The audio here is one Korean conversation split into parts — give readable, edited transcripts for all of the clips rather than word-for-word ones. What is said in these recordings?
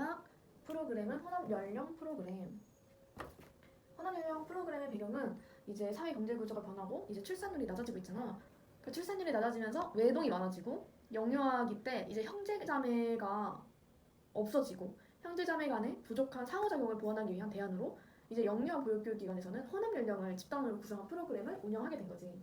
마지막 프로그램은 혼합연령 프로그램. 혼합연령 프로그램의 배경은 이제 사회 경제 구조가 변하고 이제 출산율이 낮아지고 있잖아. 그 출산율이 낮아지면서 외동이 많아지고 영유아기 때 이제 형제자매가 없어지고 형제자매 간의 부족한 상호작용을 보완하기 위한 대안으로 이제 영유아 보육교육기관에서는 혼합연령을 집단으로 구성한 프로그램을 운영하게 된 거지.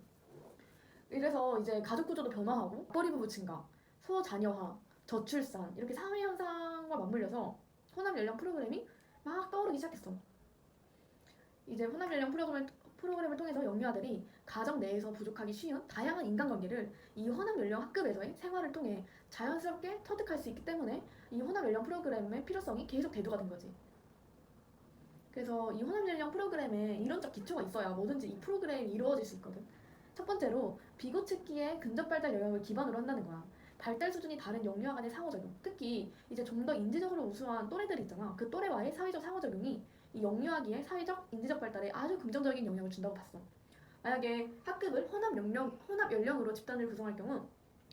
이래서 이제 가족 구조도 변화하고 맞벌이 부부 증가, 소자녀화, 저출산 이렇게 사회 현상과 맞물려서 혼합 연령 프로그램이 막 떠오르기 시작했어. 이제 혼합 연령 프로그램을 통해서 영유아들이 가정 내에서 부족하기 쉬운 다양한 인간관계를 이 혼합 연령 학급에서의 생활을 통해 자연스럽게 터득할 수 있기 때문에 이 혼합 연령 프로그램의 필요성이 계속 대두가 된 거지. 그래서 이 혼합 연령 프로그램에 이론적 기초가 있어야 뭐든지 이 프로그램이 이루어질 수 있거든. 첫 번째로 비고측기의 근접 발달 영역을 기반으로 한다는 거야. 발달 수준이 다른 영유아 간의 상호작용, 특히 이제 좀 더 인지적으로 우수한 또래들 있잖아. 그 또래와의 사회적 상호작용이 이 영유아기의 사회적, 인지적 발달에 아주 긍정적인 영향을 준다고 봤어. 만약에 학급을 혼합 연령으로 집단을 구성할 경우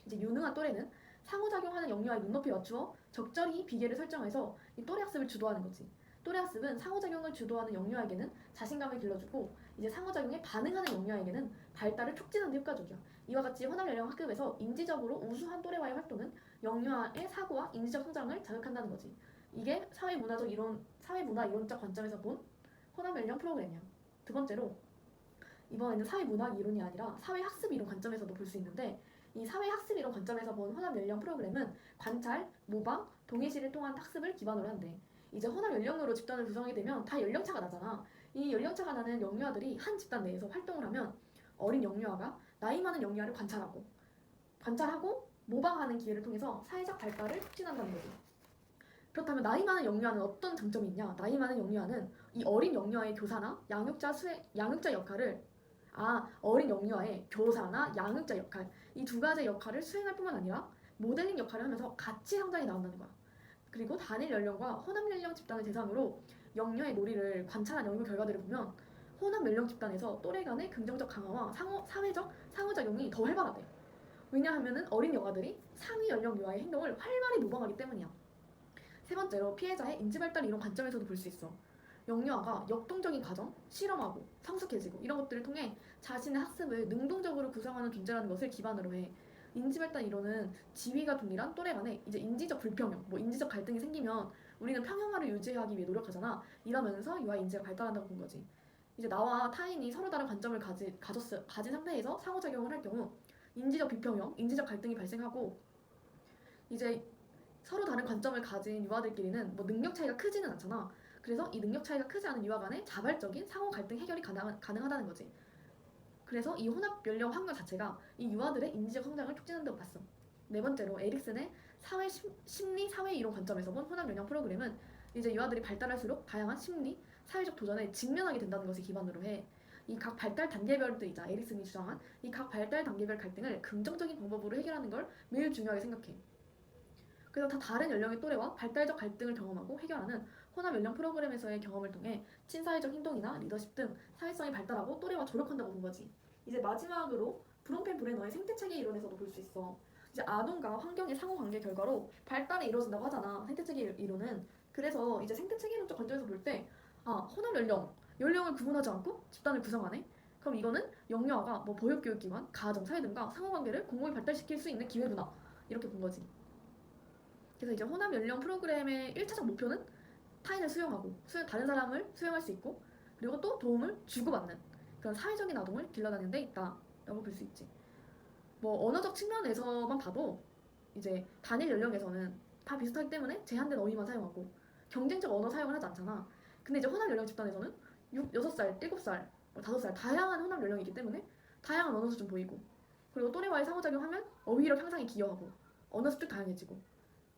이제 유능한 또래는 상호작용하는 영유아의 눈높이에 맞추어 적절히 비계를 설정해서 이 또래 학습을 주도하는 거지. 또래 학습은 상호작용을 주도하는 영유아에게는 자신감을 길러주고 이제 상호작용에 반응하는 영유아에게는 발달을 촉진하는 데 효과적이야. 이와 같이 혼합연령 학급에서 인지적으로 우수한 또래와의 활동은 영유아의 사고와 인지적 성장을 자극한다는 거지. 이게 사회문화 이론적 관점에서 본 혼합연령 프로그램이야. 두 번째로 이번에는 사회문학 이론이 아니라 사회학습 이론 관점에서도 볼 수 있는데 이 사회학습 이론 관점에서 본 혼합연령 프로그램은 관찰, 모방, 동의시를 통한 학습을 기반으로 한대. 이제 혼합연령으로 집단을 구성하게 되면 다 연령차가 나잖아. 이 연령차가 나는 영유아들이 한 집단 내에서 활동을 하면 어린 영유아가 나이 많은 영유아를 관찰하고 모방하는 기회를 통해서 사회적 발달을 촉진한다는 거지. 그렇다면 나이 많은 영유아는 어떤 장점이 있냐? 나이 많은 영유아는 이 어린 영유아의 교사나 양육자 역할을 어린 영유아의 교사나 양육자 역할 이 두 가지 역할을 수행할 뿐만 아니라 모델링 역할을 하면서 같이 성장해 나온다는 거야. 그리고 단일 연령과 혼합 연령 집단을 대상으로 영유아의 놀이를 관찰한 연구 결과들을 보면 혼합 연령 집단에서 또래 간의 긍정적 강화와 사회적 상호작용이 더 활발하대. 왜냐하면 어린 영아들이 상위 연령 유아의 행동을 활발히 모방하기 때문이야. 세 번째로 피해자의 인지발달 이론 관점에서도 볼 수 있어. 영유아가 역동적인 과정, 실험하고 성숙해지고 이런 것들을 통해 자신의 학습을 능동적으로 구성하는 존재라는 것을 기반으로 해. 인지발달 이론은 지위가 동일한 또래 간에 이제 인지적 불평형, 인지적 갈등이 생기면 우리는 평형화를 유지하기 위해 노력하잖아. 이러면서 유아의 인지가 발달한다고 본 거지. 이제 나와 타인이 서로 다른 관점을 가진 상태에서 상호작용을 할 경우 인지적 비평형, 인지적 갈등이 발생하고 이제 서로 다른 관점을 가진 유아들끼리는 능력 차이가 크지는 않잖아. 그래서 이 능력 차이가 크지 않은 유아 간의 자발적인 상호 갈등 해결이 가능하다는 거지. 그래서 이 혼합 연령 환경 자체가 이 유아들의 인지적 성장을 촉진한다고 봤어. 네 번째로 에릭슨의 심리 사회 이론 관점에서 본 혼합 연령 프로그램은 이제 유아들이 발달할수록 다양한 심리, 사회적 도전에 직면하게 된다는 것을 기반으로 해. 이 각 발달 단계별이자 에릭슨이 주장한 이 각 발달 단계별 갈등을 긍정적인 방법으로 해결하는 걸 매우 중요하게 생각해. 그래서 다 다른 연령의 또래와 발달적 갈등을 경험하고 해결하는 혼합 연령 프로그램에서의 경험을 통해 친사회적 행동이나 리더십 등 사회성이 발달하고 또래와 조력한다고 본 거지. 이제 마지막으로 브롬펜 브레너의 생태체계 이론에서도 볼 수 있어. 이제 아동과 환경의 상호관계 결과로 발달이 이루어진다고 하잖아. 생태체계 이론은. 그래서 이제 생태체계 이론적 관점에서 볼 때 혼합 연령을 구분하지 않고 집단을 구성하네. 그럼 이거는 영유아가 보육교육기관, 가정, 사회 등과 상호관계를 공공히 발달시킬 수 있는 기회구나. 이렇게 본 거지. 그래서 이제 혼합 연령 프로그램의 1차적 목표는 타인을 수용하고 다른 사람을 수용할 수 있고 그리고 또 도움을 주고받는 그런 사회적인 아동을 길러내는 데 있다라고 볼 수 있지. 언어적 측면에서만 봐도 이제 단일 연령에서는 다 비슷하기 때문에 제한된 어휘만 사용하고 경쟁적 언어 사용을 하지 않잖아. 근데 이제 혼합 연령 집단에서는 6살, 7살, 5살 다양한 혼합 연령이기 때문에 다양한 언어 수준 보이고 그리고 또래와의 상호작용하면 어휘력 향상에 기여하고 언어 습득 다양해지고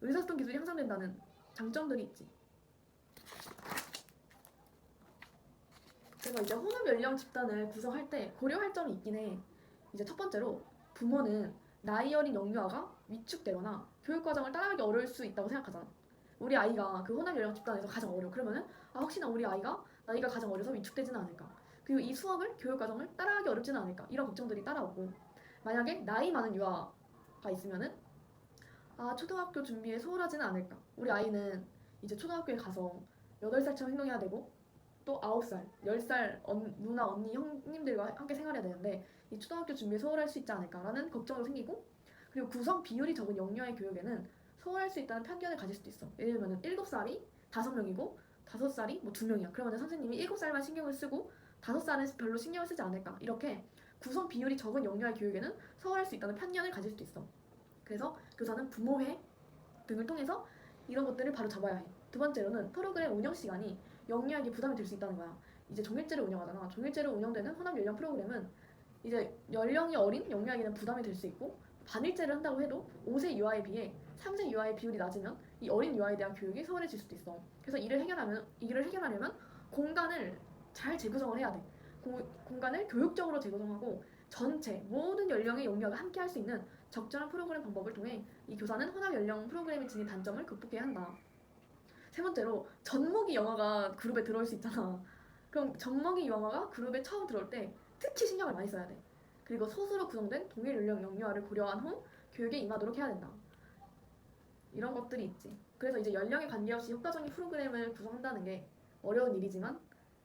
의사소통 기술이 향상된다는 장점들이 있지. 그래서 이제 혼합 연령 집단을 구성할 때 고려할 점이 있긴 해. 이제 첫 번째로 부모는 나이 어린 영유아가 위축되거나 교육 과정을 따라가기 어려울 수 있다고 생각하잖아. 우리 아이가 그 혼합 연령 집단에서 가장 어려. 그러면은 혹시나 우리 아이가 나이가 가장 어려서 위축되지는 않을까. 그리고 이 수업을 교육 과정을 따라가기 어렵지는 않을까. 이런 걱정들이 따라오고 만약에 나이 많은 유아가 있으면은 초등학교 준비에 소홀하지는 않을까. 우리 아이는 이제 초등학교에 가서 8살처럼 행동해야 되고 또 9살, 10살 누나, 언니, 형님들과 함께 생활해야 되는데 이 초등학교 준비에 소홀할 수 있지 않을까라는 걱정도 생기고 그리고 구성 비율이 적은 영유아의 교육에는 소홀할 수 있다는 편견을 가질 수도 있어. 예를 들면 7살이 5명이고 5살이 뭐 2명이야. 그러면 선생님이 7살만 신경을 쓰고 5살은 별로 신경을 쓰지 않을까. 이렇게 구성 비율이 적은 영유아의 교육에는 소홀할 수 있다는 편견을 가질 수도 있어. 그래서 교사는 부모회 등을 통해서 이런 것들을 바로 잡아야 해. 두 번째로는 프로그램 운영 시간이 영유아에게 부담이 될 수 있다는 거야. 이제 종일제를 운영하잖아. 종일제로 운영되는 혼합 연령 프로그램은 이제 연령이 어린 영유아에게는 부담이 될 수 있고 반일제를 한다고 해도 5세 유아에 비해 3세 유아의 비율이 낮으면 이 어린 유아에 대한 교육이 소홀해질 수도 있어. 그래서 이를 해결하려면 공간을 잘 재구성을 해야 돼. 공간을 교육적으로 재구성하고 전체 모든 연령의 영유아가 함께 할 수 있는 적절한 프로그램 방법을 통해 이 교사는 혼합 연령 프로그램이 지닌 단점을 극복해야 한다. 세 번째로 젖먹이 영아가 그룹에 들어올 수 있잖아. 그럼 젖먹이 영아가 그룹에 처음 들어올 때 특히 신경을 많이 써야 돼. 그리고 소수로 구성된 동일 연령 영유아를 고려한 후 교육에 임하도록 해야 된다. 이런 것들이 있지. 그래서 이제 연령에 관계없이 효과적인 프로그램을 구성한다는 게 어려운 일이지만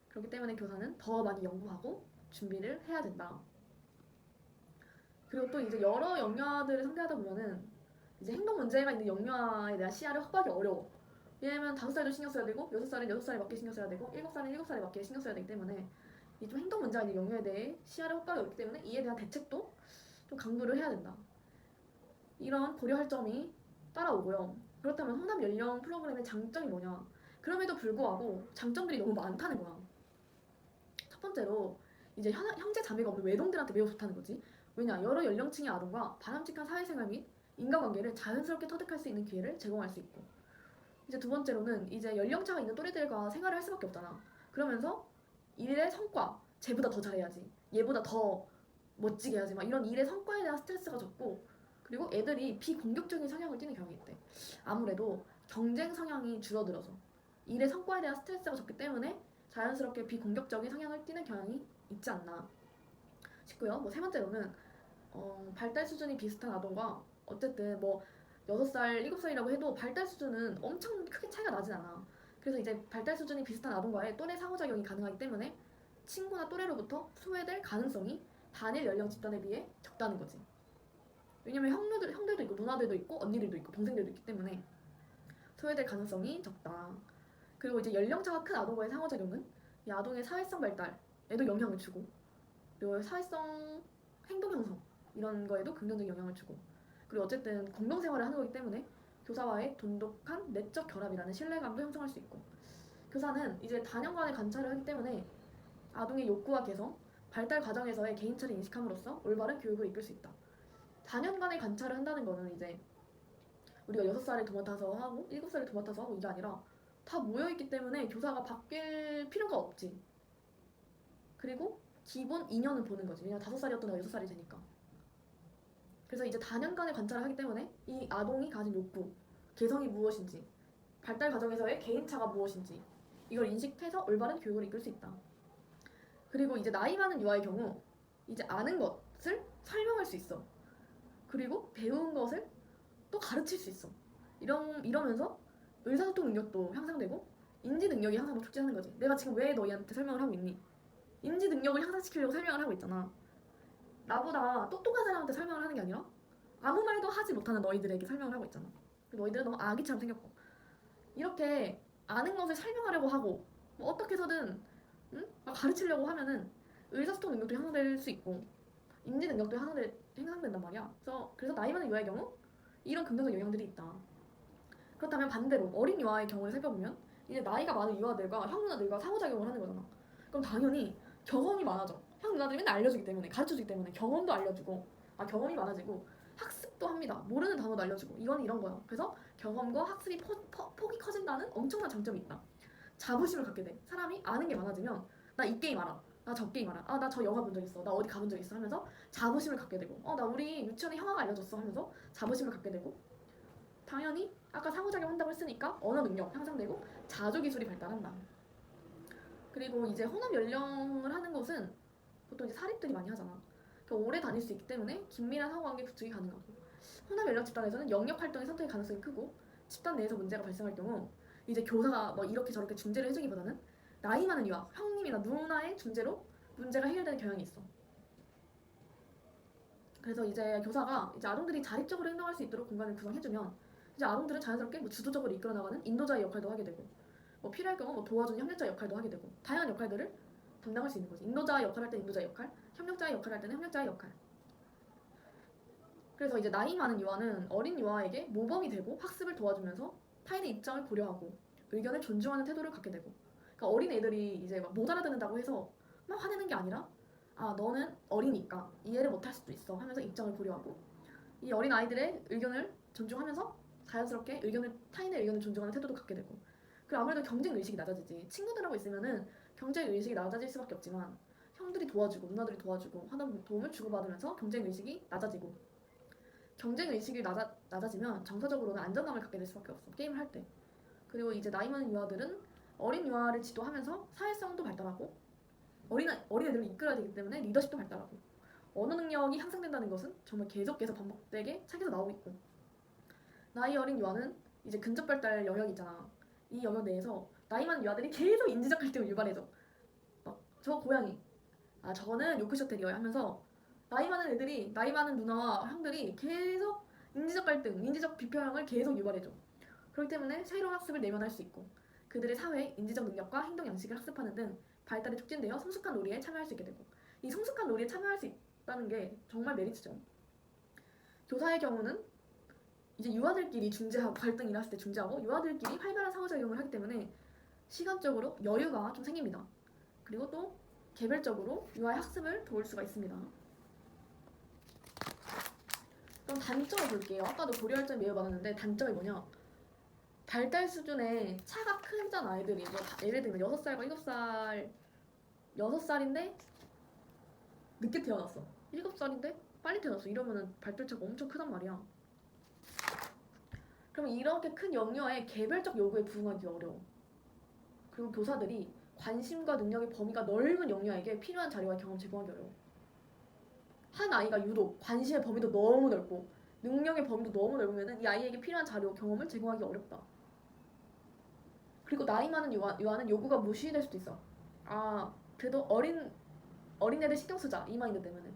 그렇기 때문에 교사는 더 많이 연구하고 준비를 해야 된다. 그리고 또 이제 여러 영유아들을 상대하다 보면은 이제 행동 문제가 있는 영유아에 대한 시야를 확보하기 어려워. 왜냐면 5살도 신경 써야 되고 6살은 6살에 맞게 신경 써야 되고 7살은 7살에 맞게 신경 써야 되기 때문에 이 좀 행동 문제가 있는 영유아에 대해 시야를 확보하기 어렵기 때문에 이에 대한 대책도 좀 강구를 해야 된다. 이런 고려할 점이 따라오고요. 그렇다면 혼합 연령 프로그램의 장점이 뭐냐? 그럼에도 불구하고 장점들이 너무 많다는 거야. 첫 번째로 이제 형제 자매가 없는 외동들한테 매우 좋다는 거지. 왜냐? 여러 연령층의 아동과 바람직한 사회생활 및 인간관계를 자연스럽게 터득할 수 있는 기회를 제공할 수 있고 이제 두 번째로는 이제 연령차가 있는 또래들과 생활을 할 수밖에 없잖아. 그러면서 일의 성과, 쟤보다 더 잘해야지. 얘보다 더 멋지게 해야지. 막 이런 일의 성과에 대한 스트레스가 적고 그리고 애들이 비공격적인 성향을 띠는 경향이 있대. 아무래도 경쟁 성향이 줄어들어서 일의 성과에 대한 스트레스가 적기 때문에 자연스럽게 비공격적인 성향을 띠는 경향이 있지 않나 싶고요. 뭐 세 번째로는 발달 수준이 비슷한 아동과 어쨌든 뭐 6살, 7살이라고 해도 발달 수준은 엄청 크게 차이가 나진 않아. 그래서 이제 발달 수준이 비슷한 아동과의 또래 상호작용이 가능하기 때문에 친구나 또래로부터 소외될 가능성이 단일 연령 집단에 비해 적다는 거지. 왜냐면 형들도 있고 누나들도 있고 언니들도 있고 동생들도 있기 때문에 소외될 가능성이 적다. 그리고 이제 연령차가 큰 아동과의 상호작용은 이 아동의 사회성 발달에도 영향을 주고 그리고 사회성 행동 형성 이런 거에도 긍정적인 영향을 주고 그리고 어쨌든 공동생활을 하는 거기 때문에 교사와의 돈독한 내적 결합이라는 신뢰감도 형성할 수 있고 교사는 이제 다년간의 관찰을 하기 때문에 아동의 욕구와 개성, 발달 과정에서의 개인차를 인식함으로써 올바른 교육을 이끌 수 있다. 4년간의 관찰을 한다는 거는 이제 우리가 6살에 도맡아서 하고 7살에 도맡아서 하고 이게 아니라 다 모여있기 때문에 교사가 바뀔 필요가 없지. 그리고 기본 2년은 보는 거지. 왜냐면 5살이었던 애가 6살이 되니까. 그래서 이제 다년간의 관찰을 하기 때문에 이 아동이 가진 욕구, 개성이 무엇인지, 발달 과정에서의 개인차가 무엇인지 이걸 인식해서 올바른 교육을 이끌 수 있다. 그리고 이제 나이 많은 유아의 경우 이제 아는 것을 설명할 수 있어. 그리고 배운 것을 또 가르칠 수 있어. 이러면서 의사소통 능력도 향상되고 인지 능력이 항상 더 촉진하는 거지. 내가 지금 왜 너희한테 설명을 하고 있니? 인지 능력을 향상시키려고 설명을 하고 있잖아. 나보다 똑똑한 사람한테 설명을 하는 게 아니라 아무 말도 하지 못하는 너희들에게 설명을 하고 있잖아. 너희들은 너무 아기처럼 생겼고 이렇게 아는 것을 설명하려고 하고 뭐 어떻게 해서든 가르치려고 하면은 의사소통 능력도 향상될 수 있고 인지 능력도 향상된단 말이야. 그래서 나이 많은 유아의 경우 이런 긍정적 영향들이 있다. 그렇다면 반대로 어린 유아의 경우를 살펴보면 이제 나이가 많은 유아들과 형 누나들과 상호작용을 하는 거잖아. 그럼 당연히 경험이 많아져. 형 누나들이 맨날 알려주기 때문에 가르쳐주기 때문에 경험도 알려주고 경험이 많아지고 학습도 합니다. 모르는 단어도 알려주고 이건 이런 거야. 그래서 경험과 학습이 폭이 커진다는 엄청난 장점이 있다. 자부심을 갖게 돼. 사람이 아는 게 많아지면 나 이 게임 알아. 나 저 게임 알아. 나 저 영화 본 적 있어. 나 어디 가본 적 있어 하면서 자부심을 갖게 되고 나 우리 유치원에 형아가 알려줬어 하면서 자부심을 갖게 되고 당연히 아까 상호작용 한다고 했으니까 언어 능력 향상되고 자조 기술이 발달한다. 그리고 이제 혼합 연령을 하는 곳은 보통 이제 사립들이 많이 하잖아. 오래 다닐 수 있기 때문에 긴밀한 상호관계 구축이 가능하고 혼합 연령 집단에서는 영역 활동의 선택의 가능성이 크고 집단 내에서 문제가 발생할 경우 이제 교사가 뭐 이렇게 저렇게 중재를 해주기보다는 나이 많은 유아, 형님이나 누나의 중재로 문제가 해결되는 경향이 있어. 그래서 이제 교사가 이제 아동들이 자립적으로 행동할 수 있도록 공간을 구성해주면 이제 아동들은 자연스럽게 뭐 주도적으로 이끌어 나가는 인도자의 역할도 하게 되고 뭐 필요할 경우 뭐 도와주는 협력자의 역할도 하게 되고 다양한 역할들을 담당할 수 있는 거지. 인도자의 역할을 할 때는 인도자의 역할, 협력자의 역할을 할 때는 협력자의 역할. 그래서 이제 나이 많은 유아는 어린 유아에게 모범이 되고 학습을 도와주면서 타인의 입장을 고려하고 의견을 존중하는 태도를 갖게 되고, 그러니까 어린 애들이 이제 막 못 알아듣는다고 해서 막 화내는 게 아니라 아 너는 어리니까 이해를 못 할 수도 있어 하면서 입장을 고려하고 이 어린 아이들의 의견을 존중하면서 자연스럽게 타인의 의견을 존중하는 태도도 갖게 되고, 그리고 아무래도 경쟁 의식이 낮아지지. 친구들하고 있으면은 경쟁 의식이 낮아질 수밖에 없지만 형들이 도와주고 누나들이 도와주고 하다 보면 도움을 주고받으면서 경쟁 의식이 낮아지고, 경쟁 의식이 낮아지면 정서적으로는 안정감을 갖게 될 수밖에 없어, 게임을 할 때. 그리고 이제 나이 많은 유아들은 어린 유아를 지도하면서 사회성도 발달하고 어린 애들을 이끌어야 되기 때문에 리더십도 발달하고, 언어 능력이 향상된다는 것은 정말 계속해서 반복되게 책에서 나오고 있고, 나이 어린 유아는 이제 근접 발달 영역이 있잖아. 이 영역 내에서 나이 많은 유아들이 계속 인지적 갈등을 유발해줘. 막 저 고양이, 아 저거는 요크셔 테리어야 하면서 나이 많은 애들이, 나이 많은 누나와 형들이 계속 인지적 갈등, 인지적 비평을 계속 유발해줘. 그렇기 때문에 새로운 학습을 내면할 수 있고 그들의 사회, 인지적 능력과 행동 양식을 학습하는 등 발달이 촉진되어 성숙한 놀이에 참여할 수 있게 되고, 이 성숙한 놀이에 참여할 수 있다는 게 정말 메리트죠. 교사의 경우는 이제 유아들끼리 중재하고, 갈등이 일어났을 때 중재하고 유아들끼리 활발한 상호작용을 하기 때문에 시간적으로 여유가 좀 생깁니다. 그리고 또 개별적으로 유아의 학습을 도울 수가 있습니다. 그럼 단점을 볼게요. 아까도 고려할 점이 매우 많았는데 단점이 뭐냐? 발달 수준의 차가 크잖아 아이들이. 뭐 예를 들면 6살과 7살, 6살인데 늦게 태어났어, 7살인데 빨리 태어났어, 이러면은 발달차가 엄청 크단 말이야. 그럼 이렇게 큰 영유아의 개별적 요구에 부응하기 어려워. 그리고 교사들이 관심과 능력의 범위가 넓은 영유아에게 필요한 자료와 경험 제공하기 어려워. 한 아이가 유독 관심의 범위도 너무 넓고 능력의 범위도 너무 넓으면 이 아이에게 필요한 자료, 경험을 제공하기 어렵다. 그리고 나이 많은 유아는 요구가 무시될 수도 있어. 아 그래도 어린애들 신경 쓰자 이 마인드 때문에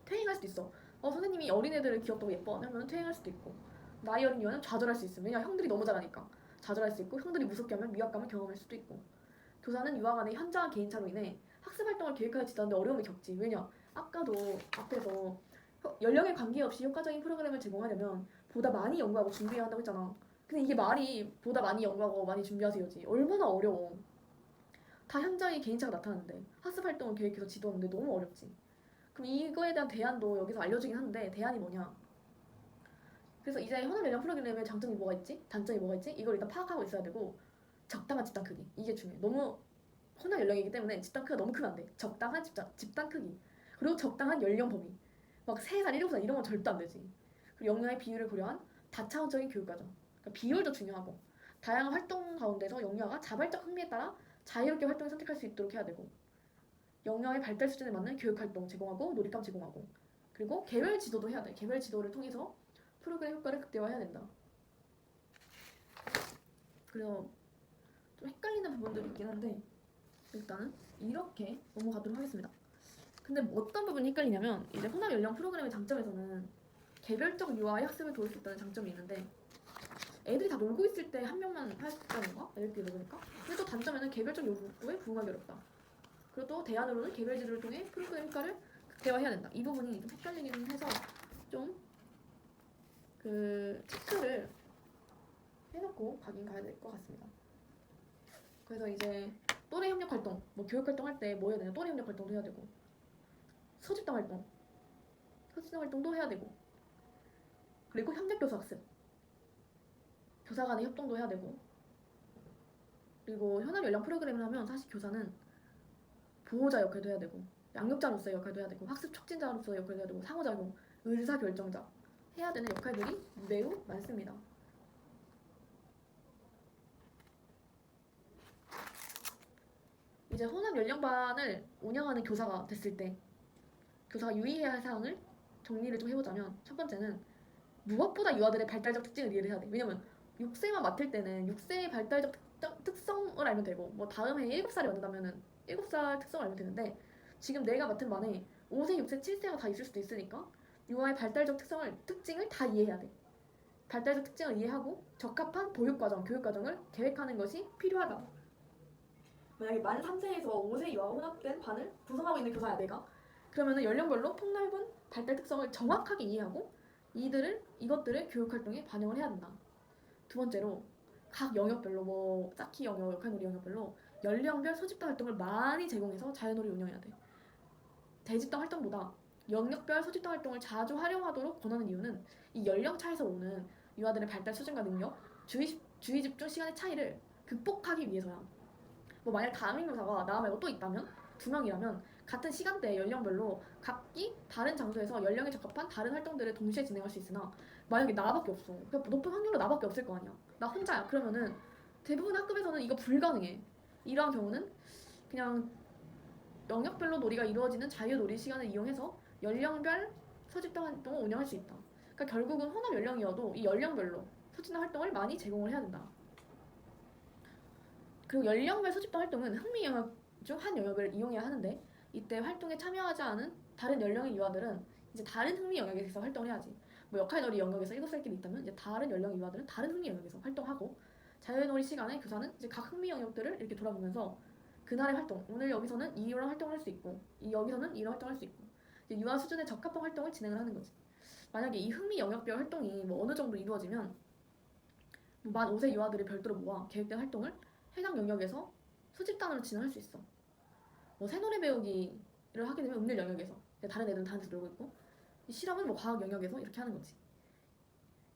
퇴행할 수도 있어. 선생님이 어린애들을 귀엽다고 예뻐 하면 퇴행할 수도 있고, 나이 어린 유아는 좌절할 수 있어. 왜냐 형들이 너무 잘하니까 좌절할 수 있고, 형들이 무섭게 하면 위압감을 경험할 수도 있고. 교사는 유아 간의 현저한 개인차로 인해 학습 활동을 계획하여 지도하는데 어려움을 겪지. 왜냐 아까도 앞에서 연령에 관계없이 효과적인 프로그램을 제공하려면 보다 많이 연구하고 준비해야 한다고 했잖아. 근데 이게 말이 보다 많이 연구하고 많이 준비하세요지. 얼마나 어려워. 다 현장의 개인차가 나타나는데 학습 활동을 계획해서 지도하는데 너무 어렵지. 그럼 이거에 대한 대안도 여기서 알려주긴 하는데, 대안이 뭐냐? 그래서 이제 현업 연령 프로그램의 장점이 뭐가 있지? 단점이 뭐가 있지? 이걸 일단 파악하고 있어야 되고, 적당한 집단 크기, 이게 중요해. 너무 혼합 연령이기 때문에 집단 크기가 너무 크면 안 돼. 적당한 집단 크기, 그리고 적당한 연령 범위. 막 3살, 7살 이런 건 절대 안 되지. 그리고 영유아의 비율을 고려한 다차원적인 교육 과정. 그러니까 비율도 중요하고, 다양한 활동 가운데서 영유아가 자발적 흥미에 따라 자유롭게 활동을 선택할 수 있도록 해야 되고, 영유아의 발달 수준에 맞는 교육 활동 제공하고 놀이감 제공하고, 그리고 개별 지도도 해야 돼. 개별 지도를 통해서 프로그램 효과를 극대화해야 된다. 그래서 좀 헷갈리는 부분들이 있긴 한데 일단은 이렇게 넘어가도록 하겠습니다. 근데 어떤 부분이 헷갈리냐면, 이제 혼합 연령 프로그램의 장점에서는 개별적 유아의 학습을 도울 수 있다는 장점이 있는데, 애들이 다 놀고 있을 때 한 명만 할 수 있다는 거? 애들끼리 놀으니까? 근데 또 단점에는 개별적 요구에 부응하기 어렵다. 그리고 또 대안으로는 개별 지도를 통해 프로그램 효과를 극대화해야 된다. 이 부분이 좀 헷갈리긴 해서 좀 그 체크를 해놓고 가긴 가야 될 것 같습니다. 그래서 이제 또래 협력 활동, 뭐 교육 활동 할 때 뭐 해야 되냐? 또래 협력 활동도 해야 되고, 소집단 활동도 해야 되고, 그리고 협력 교사 학습, 교사 간의 협동도 해야 되고, 그리고 현업 연령 프로그램을 하면 사실 교사는 보호자 역할도 해야 되고, 양육자로서의 역할도 해야 되고, 학습 촉진자로서의 역할도 해야 되고, 상호작용, 의사결정자 해야 되는 역할들이 매우 많습니다. 이제 혼합 연령반을 운영하는 교사가 됐을 때 교사가 유의해야 할 사항을 정리를 좀 해보자면, 첫 번째는 무엇보다 유아들의 발달적 특징을 이해를 해야 돼. 왜냐면 6세만 맡을 때는 6세의 발달적 특성을 알면 되고 뭐 다음 해 7살이 맞는다면은 7살 특성을 알면 되는데 지금 내가 맡은 반에 5세, 6세, 7세가 다 있을 수도 있으니까 유아의 발달적 특징을 다 이해해야 돼. 발달적 특징을 이해하고 적합한 보육과정, 교육과정을 계획하는 것이 필요하다. 만약에 만 3세에서 5세 유아가 혼합된 반을 구성하고 있는 교사야 내가. 그러면은 연령별로 폭넓은 발달 특성을 정확하게 이해하고 이것들을 교육활동에 반영을 해야 된다. 두 번째로 각 영역별로 뭐 쌓기 영역, 역할놀이 영역별로 연령별 소집단 활동을 많이 제공해서 자유놀이 운영해야 돼. 대집단 활동보다 영역별 소집단 활동을 자주 활용하도록 권하는 이유는 이 연령 차에서 오는 유아들의 발달 수준과 능력, 주의 집중 시간의 차이를 극복하기 위해서야. 뭐 만약 담임 교사가 나 말고 또 있다면 2명이라면 같은 시간대 연령별로 각기 다른 장소에서 연령에 적합한 다른 활동들을 동시에 진행할 수 있으나 만약에 나밖에 없어. 그러니까 높은 확률로 나밖에 없을 거 아니야. 나 혼자야. 그러면은 대부분의 학급에서는 이거 불가능해. 이러한 경우는 그냥 영역별로 놀이가 이루어지는 자유놀이 시간을 이용해서 연령별 소집단 활동을 운영할 수 있다. 그러니까 결국은 혼합 연령이어도 이 연령별로 소집단 활동을 많이 제공을 해야 된다. 그리고 연령별 소집단 활동은 흥미 영역 중 한 영역을 이용해야 하는데 이때 활동에 참여하지 않은 다른 연령의 유아들은 이제 다른 흥미 영역에서 활동을 해야지. 뭐 역할놀이 영역에서 7살끼리 있다면 이제 다른 연령의 유아들은 다른 흥미 영역에서 활동하고 자유놀이 시간에 교사는 이제 각 흥미 영역들을 이렇게 돌아보면서 그날의 활동, 오늘 여기서는 이런 활동을 할 수 있고 여기서는 이런 활동을 할 수 있고 이제 유아 수준에 적합한 활동을 진행을 하는 거지. 만약에 이 흥미 영역별 활동이 뭐 어느 정도 이루어지면 만 5세 유아들을 별도로 모아 계획된 활동을 해당 영역에서 소집단으로 진행할 수 있어. 뭐 새노래 배우기를 하게 되면 음률 영역에서 다른 애들은 다른 데서 놀고 있고 실험은 뭐 과학 영역에서 이렇게 하는 거지.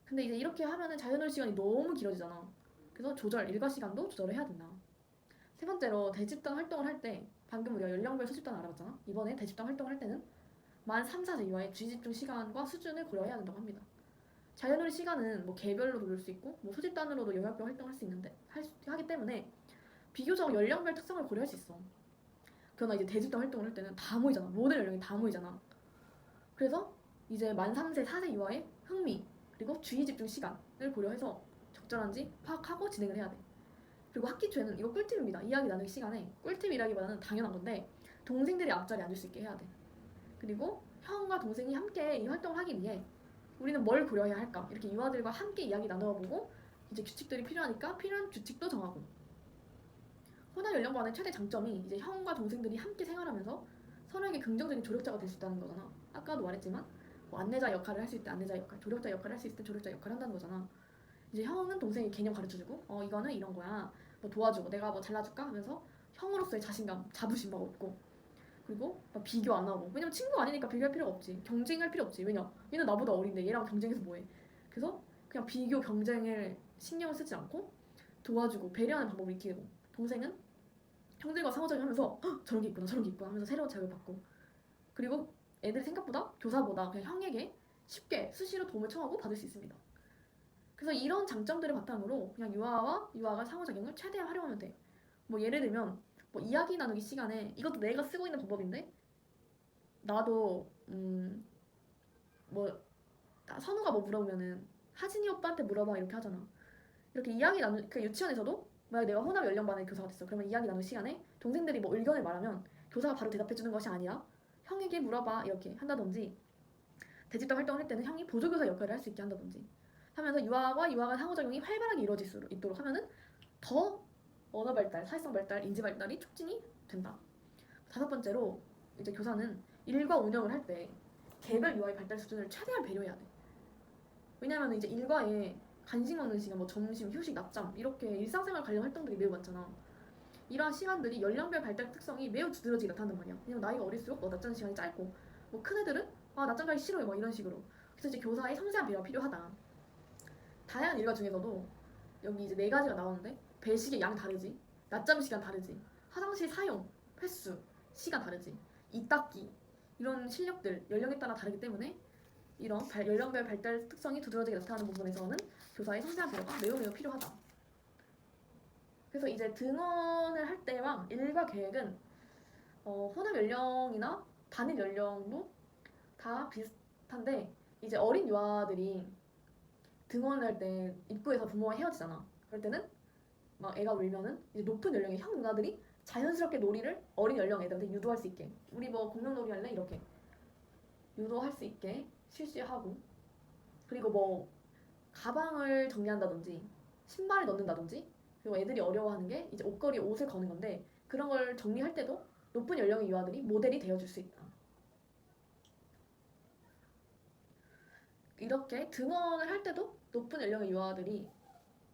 근데 이제 이렇게 하면은 자유놀이 시간이 너무 길어지잖아. 그래서 일과 시간도 조절을 해야 된다. 세 번째로 대집단 활동을 할 때 방금 우리가 연령별 소집단을 알아봤잖아. 이번에 대집단 활동을 할 때는 만 3, 4세 이하의 주의집중 시간과 수준을 고려해야 된다고 합니다. 자유놀이 시간은 뭐 개별로 돌릴 수 있고 뭐 소집단으로도 영역별 활동할 수 있는데 하기 때문에 비교적 연령별 특성을 고려할 수 있어. 그러나 이제 대집단 활동을 할 때는 다 모이잖아. 모든 연령이 다 모이잖아. 그래서 이제 만 3세, 4세 이하의 흥미 그리고 주의집중 시간을 고려해서 적절한지 파악하고 진행을 해야 돼. 그리고 학기 초에는 이거 꿀팁입니다. 이야기 나누기 시간에 꿀팁이라기보다는 당연한 건데 동생들이 앞자리에 앉을 수 있게 해야 돼. 그리고 형과 동생이 함께 이 활동을 하기 위해 우리는 뭘 고려해야 할까? 이렇게 유아들과 함께 이야기 나누어보고 이제 규칙들이 필요하니까 필요한 규칙도 정하고. 혼합 연령반의 최대 장점이 이제 형과 동생들이 함께 생활하면서 서로에게 긍정적인 조력자가 될 수 있다는 거잖아. 아까도 말했지만 뭐 안내자 역할을 할 수 있을 때 안내자 역할, 조력자 역할을 할 수 있을 때 조력자 역할을 한다는 거잖아. 이제 형은 동생이 개념 가르쳐주고 이거는 이런 거야. 뭐 도와주고 내가 뭐 잘라줄까 하면서 형으로서의 자신감, 자부심 막 얻고 그리고 막 비교 안 하고 왜냐면 친구가 아니니까 비교할 필요가 없지. 경쟁할 필요 없지. 왜냐 얘는 나보다 어린데 얘랑 경쟁해서 뭐해. 그래서 그냥 비교 경쟁을 신경을 쓰지 않고 도와주고 배려하는 방법을 익히고 동생은 형들과 상호작용하면서 저런 게 있구나 저런 게 있구나 하면서 새로운 자극을 받고 그리고 애들이 생각보다 교사보다 그냥 형에게 쉽게 수시로 도움을 청하고 받을 수 있습니다. 그래서 이런 장점들을 바탕으로 그냥 유아가 상호작용을 최대한 활용하면 돼. 뭐 예를 들면 뭐 이야기 나누기 시간에 이것도 내가 쓰고 있는 방법인데 나도 뭐 선우가 뭐 물어보면은 하진이 오빠한테 물어봐 이렇게 하잖아. 이렇게 그 유치원에서도 만약 내가 혼합 연령반의 교사가 됐어. 그러면 이야기 나누기 시간에 동생들이 뭐 의견을 말하면 교사가 바로 대답해주는 것이 아니라 형에게 물어봐 이렇게 한다든지 대집단 활동을 할 때는 형이 보조교사 역할을 할 수 있게 한다든지 하면서 유아 간 상호작용이 활발하게 이루어질 수 있도록 하면은 더 언어 발달, 사회성 발달, 인지 발달이 촉진이 된다. 다섯 번째로 이제 교사는 일과 운영을 할 때 개별 유아의 발달 수준을 최대한 배려해야 돼. 왜냐면 이제 일과에 간식 먹는 시간, 뭐 점심, 휴식, 낮잠 이렇게 일상생활 관련 활동들이 매우 많잖아. 이러한 시간들이 연령별 발달 특성이 매우 두드러지게 나타난단 말이야. 왜냐면 나이가 어릴수록 낮잠 시간이 짧고 뭐 큰 애들은 낮잠 가기 싫어요 막 이런 식으로. 그래서 이제 교사의 섬세한 배려가 필요하다. 다양한 일과 중에서도 여기 이제 네 가지가 나오는데 배식의 양 다르지, 낮잠 시간 다르지, 화장실 사용 횟수 시간 다르지, 이 닦기 이런 실력들 연령에 따라 다르기 때문에 이런 연령별 발달 특성이 두드러지게 나타나는 부분에서는 교사의 섬세한 배려가 매우 필요하다. 그래서 이제 등원을 할 때랑 일과 계획은 혼합 연령이나 단일 연령도 다 비슷한데 이제 어린 유아들이 등원을 할 때 입구에서 부모와 헤어지잖아. 그럴 때는 막 애가 울면은 이제 높은 연령의 형 누나들이 자연스럽게 놀이를 어린 연령 애들한테 유도할 수 있게, 우리 뭐 공룡놀이 할래? 이렇게 유도할 수 있게 실시하고, 그리고 뭐 가방을 정리한다든지 신발을 넣는다든지, 그리고 애들이 어려워하는 게 이제 옷걸이 옷을 거는 건데, 그런 걸 정리할 때도 높은 연령의 유아들이 모델이 되어줄 수 있다. 이렇게 등원을 할 때도 높은 연령의 유아들이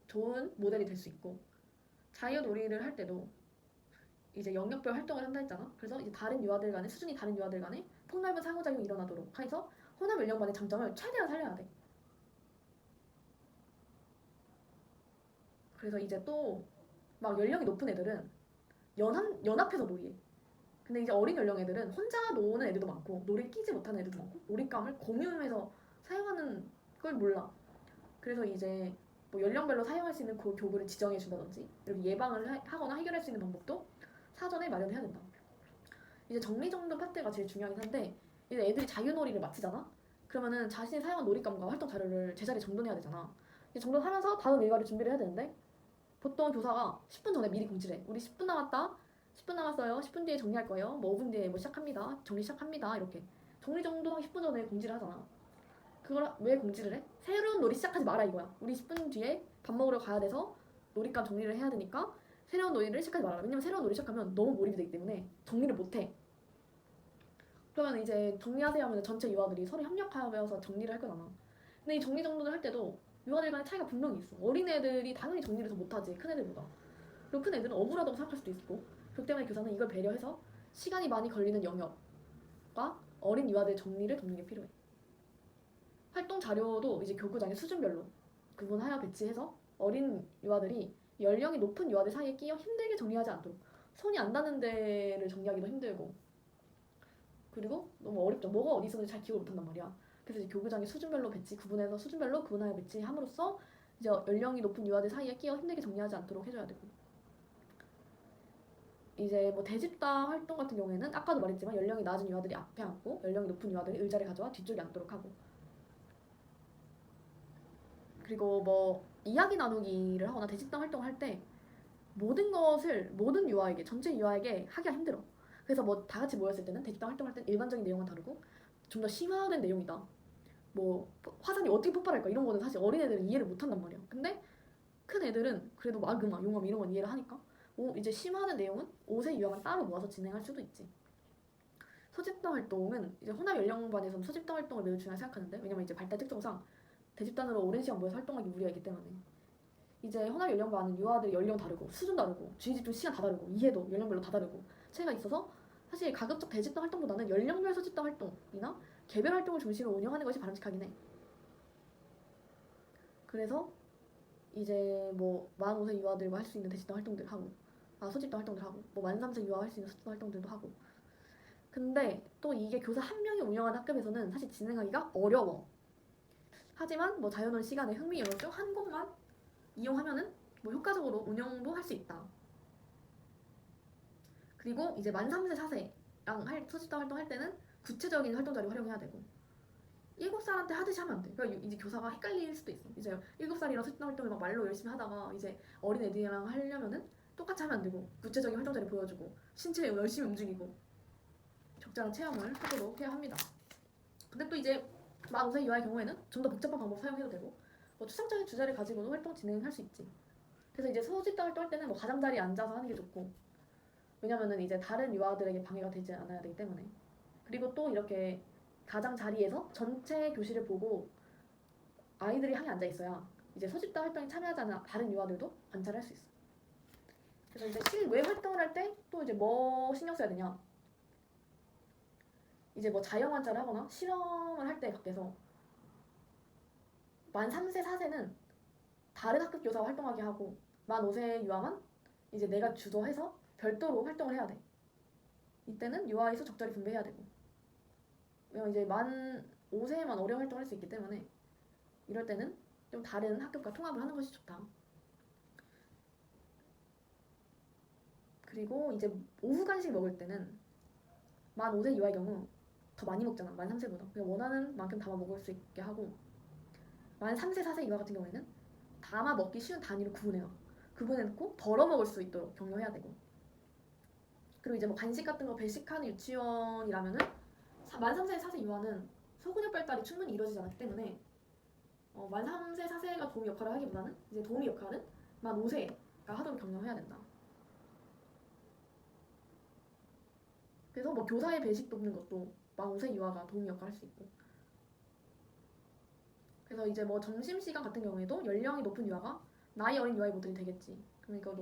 좋은 모델이 될 수 있고, 자유놀이를 할 때도 이제 영역별 활동을 한다 했잖아. 그래서 이제 다른 유아들 간에, 수준이 다른 유아들 간에 폭넓은 상호작용이 일어나도록 해서 혼합 연령반의 장점을 최대한 살려야 돼. 그래서 이제 또 막 연령이 높은 애들은 연합해서 놀이해. 근데 이제 어린 연령 애들은 혼자 노는 애들도 많고 놀이에 끼지 못하는 애들도 많고 놀잇감을 공유해서 사용하는 걸 몰라. 그래서 이제 뭐 연령별로 사용할 수 있는 그 교구를 지정해 준다든지 이렇게 예방을 하거나 해결할 수 있는 방법도 사전에 마련해야 된다. 이제 정리정돈 파트가 제일 중요하긴 한데, 이제 애들이 자유놀이를 마치잖아? 그러면은 자신이 사용한 놀잇감과 활동 자료를 제자리에 정돈해야 되잖아. 이제 정돈하면서 다음 일과를 준비를 해야 되는데, 보통 교사가 10분 전에 미리 공지를 해. 우리 10분 남았다. 10분 남았어요. 10분 뒤에 정리할 거예요. 뭐 5분 뒤에 뭐 시작합니다. 정리 시작합니다. 이렇게. 정리정돈하기 10분 전에 공지를 하잖아. 그걸 왜 공지를 해? 새로운 놀이 시작하지 마라 이거야. 우리 10분 뒤에 밥 먹으러 가야 돼서 놀잇감 정리를 해야 되니까 새로운 놀이를 시작하지 말아라. 왜냐면 새로운 놀이 시작하면 너무 몰입이 되기 때문에 정리를 못해. 그러면 이제 정리하세요 하면 전체 유아들이 서로 협력하여서 정리를 할 거잖아. 근데 이 정리정돈을 할 때도 유아들 간의 차이가 분명히 있어. 어린애들이 당연히 정리를 더 못하지, 큰애들보다. 그리고 큰애들은 억울하다고 생각할 수도 있고, 그렇기 때문에 교사는 이걸 배려해서 시간이 많이 걸리는 영역과 어린 유아들 정리를 돕는 게 필요해. 활동 자료도 이제 교구장의 수준별로 구분하여 배치해서 어린 유아들이 연령이 높은 유아들 사이에 끼어 힘들게 정리하지 않도록, 손이 안 닿는 데를 정리하기도 힘들고, 그리고 너무 어렵죠. 뭐가 어디 있었는지 잘 기억을 못한단 말이야. 그래서 이제 교구장의 수준별로 구분해서 수준별로 구분하여 배치함으로써 이제 연령이 높은 유아들 사이에 끼어 힘들게 정리하지 않도록 해줘야 되고, 이제 뭐 대집단 활동 같은 경우에는 아까도 말했지만 연령이 낮은 유아들이 앞에 앉고 연령이 높은 유아들이 의자를 가져와 뒤쪽에 앉도록 하고, 그리고 뭐 이야기 나누기를 하거나 대집단 활동을 할 때 모든 유아에게, 전체 유아에게 하기가 힘들어. 그래서 뭐 다 같이 모였을 때는 대집단 활동할 때는 일반적인 내용은 다르고 좀 더 심화된 내용이다. 뭐 화산이 어떻게 폭발할까 이런 거는 사실 어린애들은 이해를 못한단 말이야. 근데 큰 애들은 그래도 마그마, 용암 이런 건 이해를 하니까 이제 심화하는 내용은 5세 유아만 따로 모아서 진행할 수도 있지. 소집단 활동은 이제 혼합 연령반에서는 소집단 활동을 매우 중요하게 생각하는데, 왜냐면 이제 발달 특성상 대집단으로 오랜 시간 모여서 활동하기 무리가 있기 때문에 이제 혼합 연령반은 유아들 연령 다르고 수준 다르고 주의 집중 시간 다 다르고 이해도 연령별로 다 다르고 차이가 있어서 사실 가급적 대집단 활동보다는 연령별 소집단 활동이나 개별 활동을 중심으로 운영하는 것이 바람직하긴 해. 그래서 이제 뭐 만 5세 유아들과 할 수 있는 대집단 활동들 하고, 소집단 활동들 하고, 뭐 만 3세 유아가 할 수 있는 소집단 활동들도 하고. 근데 또 이게 교사 한 명이 운영하는 학급에서는 사실 진행하기가 어려워. 하지만 뭐 자유노는 시간에 흥미 영역 중 한 곳만 이용하면은 뭐 효과적으로 운영도 할 수 있다. 그리고 이제 만 3세 4세랑 소집단 활동할 때는 구체적인 활동 자료 활용해야 되고, 7살한테 하듯이 하면 안 돼. 그러니까 이제 교사가 헷갈릴 수도 있어. 이제 7살이랑 소집단 활동을 막 말로 열심히 하다가 이제 어린 애들이랑 하려면은 똑같이 하면 안 되고 구체적인 활동 자료 보여주고 신체 열심히 움직이고 적절한 체험을 하도록 해야 합니다. 근데 또 이제 만 5세 이하의 경우에는 좀 더 복잡한 방법 사용해도 되고, 뭐 추상적인 주제를 가지고도 활동 진행할 수 있지. 그래서 이제 소집단 활동할 때는 뭐 가장자리에 앉아서 하는 게 좋고, 왜냐면은 이제 다른 유아들에게 방해가 되지 않아야 되기 때문에. 그리고 또 이렇게 가장자리에서 전체 교실을 보고 아이들이 항에 앉아 있어야 이제 소집단 활동에 참여하지 않은 다른 유아들도 관찰할 수 있어. 그래서 이제 실외 활동을 할 때 또 이제 뭐 신경 써야 되냐? 이제 뭐 자연 관찰을 하거나 실험을 할 때 밖에서 만 3세 4세는 다른 학급 교사와 활동하게 하고, 만 5세 유아만 이제 내가 주도해서 별도로 활동을 해야 돼. 이때는 유아의 수 적절히 분배해야 되고, 왜냐면 이제 만 5세에만 어려운 활동을 할 수 있기 때문에 이럴 때는 좀 다른 학급과 통합을 하는 것이 좋다. 그리고 이제 오후 간식 먹을 때는 만 5세 이하의 경우 더 많이 먹잖아. 만 3세보다. 그냥 원하는 만큼 담아 먹을 수 있게 하고, 만 3세 4세 이하 같은 경우에는 담아 먹기 쉬운 단위로 구분해놔. 구분해놓고 덜어 먹을 수 있도록 격려해야 되고. 그리고 이제 뭐 간식 같은 거 배식하는 유치원이라면은 만 3세 4세 이하는 소근육 발달이 충분히 이루어지지 않았기 때문에 만 3세 4세가 도우미 역할을 하기보다는 이제 도우미 역할은 만 5세가 하도록 격려해야 된다. 그래서 뭐 교사의 배식 돕는 것도 만 5세 이하가 도우미 역할을 할 수 있고. 그래서 이제 뭐 점심시간 같은 경우에도 연령이 높은 유아가 나이 어린 유아의 모델이 되겠지. 그러니까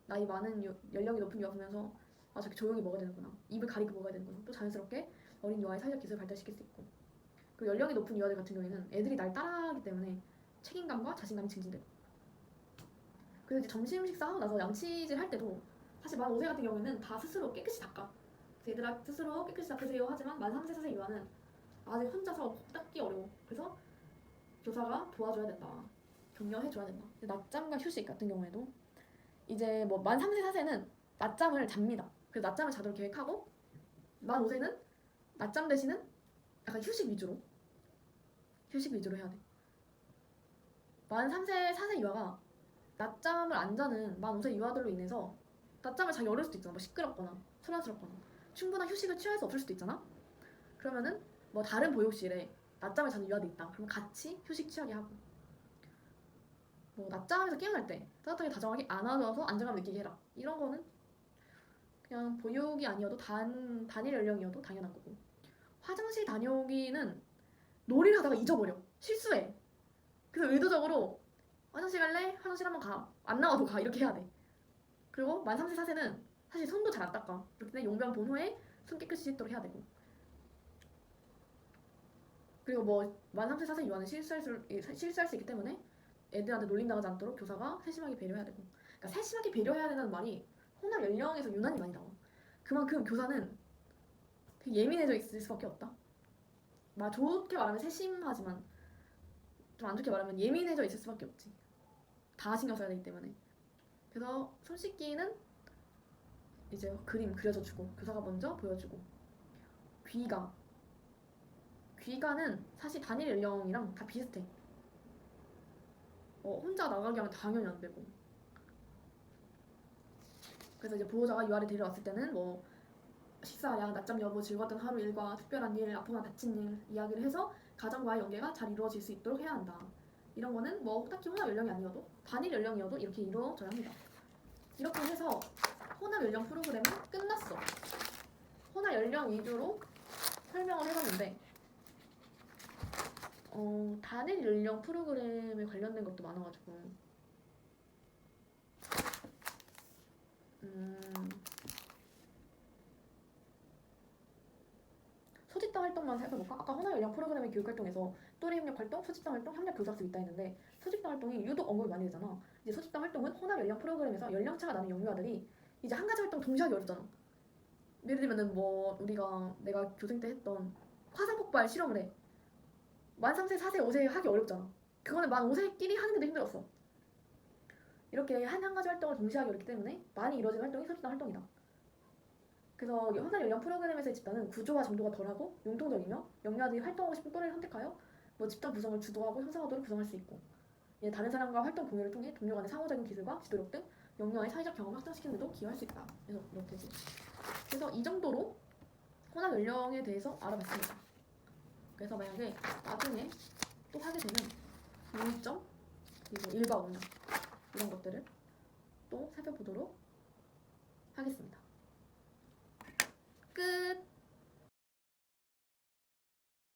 나이 많은 연령이 높은 유아 보면서 아 저렇게 조용히 먹어야 되는구나. 입을 가리고 먹어야 되는구나. 또 자연스럽게 어린 유아의 사회적 기술을 발달시킬 수 있고. 그리고 연령이 높은 유아들 같은 경우에는 애들이 날 따라하기 때문에 책임감과 자신감이 증진되고. 그래서 이제 점심 식사하고 나서 양치질 할 때도 사실 만 5세 같은 경우에는 다 스스로 깨끗이 닦아. 그래서 얘들아 스스로 깨끗이 닦으세요 하지만 만 3세 4세 유아는 아직 혼자서 닦기 어려워. 그래서 교사가 도와줘야 된다. 격려해줘야 된다. 낮잠과 휴식 같은 경우에도 이제 뭐 만 3세 4세는 낮잠을 잡니다. 그래서 낮잠을 자도록 계획하고 만 5세는 낮잠 대신은 약간 휴식 위주로 해야 돼. 만 3세 4세 유아가 낮잠을 안 자는 만 5세 유아들로 인해서 낮잠을 자기 어려울 수도 있잖아. 뭐 시끄럽거나 소란스럽거나 충분한 휴식을 취할 수 없을 수도 있잖아. 그러면은 뭐 다른 보육실에 낮잠을 자는 유아도 있다. 그럼 같이 휴식 취하게 하고. 뭐 낮잠에서 깨어날 때 따뜻하게 다정하게 안아줘서 안정감 느끼게 해라. 이런 거는 그냥 보육이 아니어도 단일 연령이어도 당연한 거고. 화장실 다녀오기는 놀이를 하다가 잊어버려. 실수해. 그래서 의도적으로 화장실 갈래? 화장실 한번 가. 안 나와도 가. 이렇게 해야 돼. 그리고 만 3세 4세는 사실 손도 잘 안 닦아. 그렇기 때문에 용변 본 후에 손 깨끗이 씻도록 해야 되고. 그리고 뭐 만 3세 4세 유아는 실수할 수 있기 때문에 애들한테 놀림당하지 않도록 교사가 세심하게 배려해야 되고. 그러니까 세심하게 배려해야 된다는 말이 혼합 연령에서 유난히 많이 나와. 그만큼 교사는 되게 예민해져 있을 수밖에 없다. 좋게 말하면 세심하지만 좀 안 좋게 말하면 예민해져 있을 수밖에 없지. 다 신경 써야 되기 때문에. 그래서 손 씻기는 이제 그림 그려줘 주고 교사가 먼저 보여주고. 귀가는 사실 단일 연령이랑 다 비슷해. 혼자 나가게 하면 당연히 안 되고. 그래서 이제 보호자가 유아를 데려왔을 때는 뭐 식사량, 낮잠 여부, 즐거웠던 하루 일과, 특별한 일, 아프거나 다친 일 이야기를 해서 가정과의 연계가 잘 이루어질 수 있도록 해야 한다. 이런 거는 뭐 딱히 혼합 연령이 아니어도 단일 연령이어도 이렇게 이루어져야 합니다. 이렇게 해서 혼합 연령 프로그램은 끝났어. 혼합 연령 위주로 설명을 해봤는데 단일 연령 프로그램에 관련된 것도 많아가지고 소집단 활동만 살펴볼까? 아까 혼합 연령 프로그램의 교육 활동에서 또래 협력 활동, 소집단 활동, 협력 교사학습 있다 했는데 소집단 활동이 유독 언급이 많이 되잖아. 이제 소집단 활동은 혼합 연령 프로그램에서 연령차가 나는 영유아들이 이제 한 가지 활동 동시에 하기 어렵잖아. 예를 들면은 뭐 내가 교생 때 했던 화산 폭발 실험을 해. 만 3세, 4세, 5세 하기 어렵잖아. 그거는 만 5세끼리 하는 게 더 힘들었어. 이렇게 한 가지 활동을 동시에 하기 어렵기 때문에 많이 이루어지는 활동이 소집단 활동이다. 그래서 혼합 연령 프로그램에서의 집단은 구조와 정도가 덜하고 융통적이며 영유아들이 활동하고 싶은 또래를 선택하여 뭐 집단 구성을 주도하고 형성하도록 구성할 수 있고 다른 사람과 활동 공유를 통해 동료 간의 상호작용 기술과 지도력 등 영유아의 사회적 경험을 확장시키는 데도 기여할 수 있다. 그래서 이렇게 그래서 이 정도로 혼합 연령에 대해서 알아봤습니다. 그래서 만약에 나중에 또 하게 되면 유의점 그리고 일과 운영 이런 것들을 또 살펴보도록 하겠습니다.